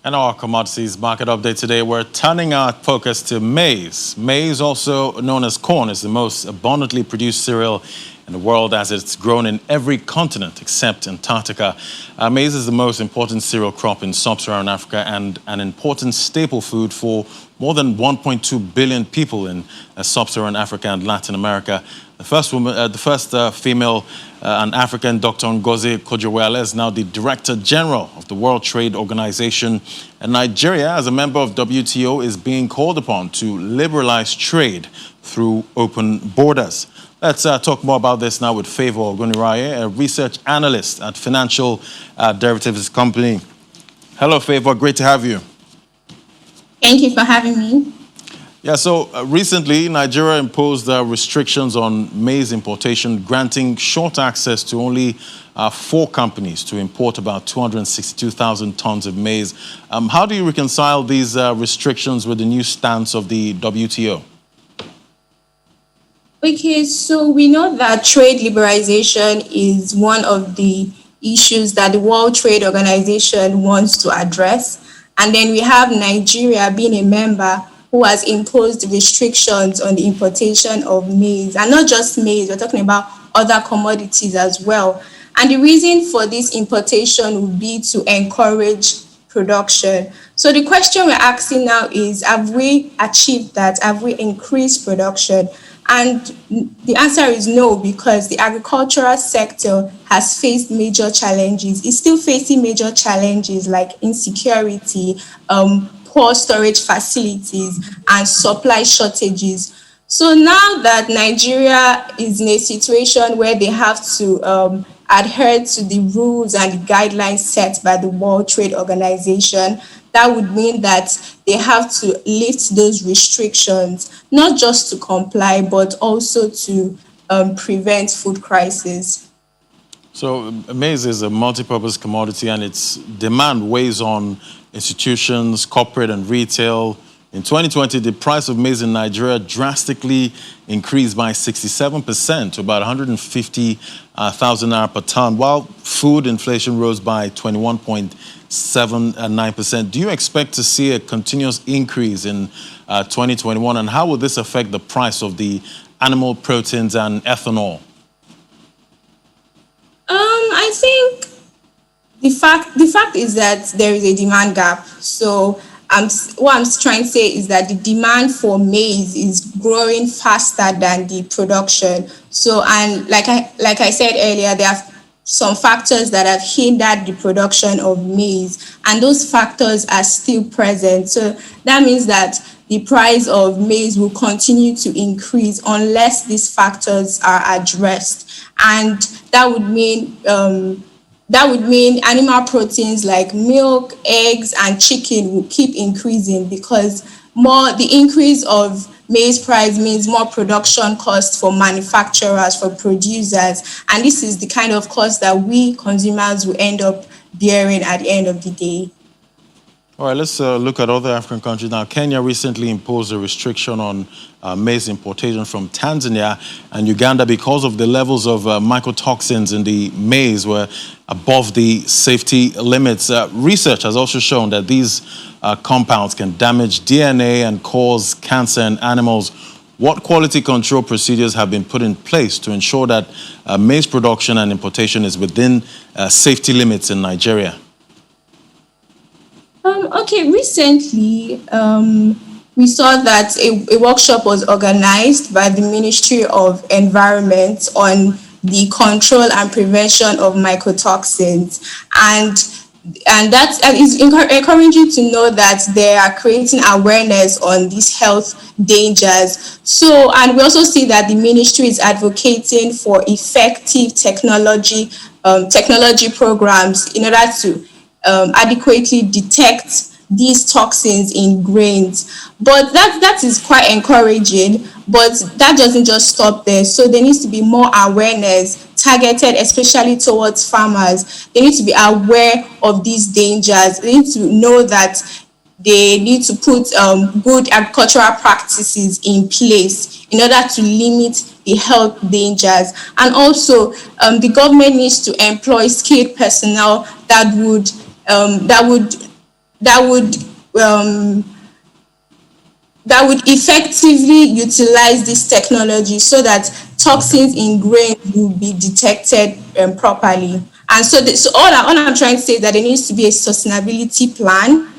And our commodities market update today, we're turning our focus to maize. Maize, also known as corn, is the most abundantly produced cereal in the world as it's grown in every continent except Antarctica. Maize is the most important cereal crop in sub-Saharan Africa and an important staple food for more than 1.2 billion people in sub-Saharan Africa and Latin America. The first female an African, Dr. Ngozi Kojewale, is now the Director General of the World Trade Organization. And Nigeria, as a member of WTO, is being called upon to liberalize trade through open borders. Let's talk more about this now with Favor Oguniraye, a research analyst at financial derivatives company. Hello, Favor. Great to have you. Thank you for having me. Yeah, so recently, Nigeria imposed restrictions on maize importation, granting short access to only 4 companies to import about 262,000 tons of maize. How do you reconcile these restrictions with the new stance of the WTO? Okay, so we know that trade liberalization is one of the issues that the World Trade Organization wants to address. And then we have Nigeria being a member who has imposed restrictions on the importation of maize. And not just maize, we're talking about other commodities as well. And the reason for this importation would be to encourage production. So the question we're asking now is, have we achieved that? Have we increased production? And the answer is no, because the agricultural sector has faced major challenges. It's still facing major challenges like insecurity, poor storage facilities, and supply shortages. So now that Nigeria is in a situation where they have to adhere to the rules and the guidelines set by the World Trade Organization, that would mean that they have to lift those restrictions, not just to comply, but also to prevent food crisis. So maize is a multi-purpose commodity and its demand weighs on institutions, corporate and retail. In 2020, the price of maize in Nigeria drastically increased by 67% to about 150,000 naira per ton, while food inflation rose by 21.79%. Do you expect to see a continuous increase in 2021, and how will this affect the price of the animal proteins and ethanol? I think the fact is that there is a demand gap. So what I'm trying to say is that the demand for maize is growing faster than the production. So, and like I said earlier, there are some factors that have hindered the production of maize, and those factors are still present. So that means that the price of maize will continue to increase unless these factors are addressed. And that would mean animal proteins like milk, eggs, and chicken will keep increasing, because the increase of maize price means more production costs for manufacturers, for producers, and this is the kind of cost that we consumers will end up bearing at the end of the day. All right, let's look at other African countries now. Kenya recently imposed a restriction on maize importation from Tanzania and Uganda because of the levels of mycotoxins in the maize were above the safety limits. Research has also shown that these compounds can damage DNA and cause cancer in animals. What quality control procedures have been put in place to ensure that maize production and importation is within safety limits in Nigeria? Okay, recently we saw that a workshop was organized by the Ministry of Environment on the control and prevention of mycotoxins, and that is encouraging to know that they are creating awareness on these health dangers. So, and we also see that the ministry is advocating for effective technology programs in order to adequately detect these toxins in grains. But that is quite encouraging, but that doesn't just stop there. So there needs to be more awareness targeted especially towards farmers. They need to be aware of these dangers. They need to know that they need to put good agricultural practices in place in order to limit the health dangers. And also, the government needs to employ skilled personnel that would that would effectively utilize this technology so that toxins in grain will be detected properly. And so, all I'm trying to say is that there needs to be a sustainability plan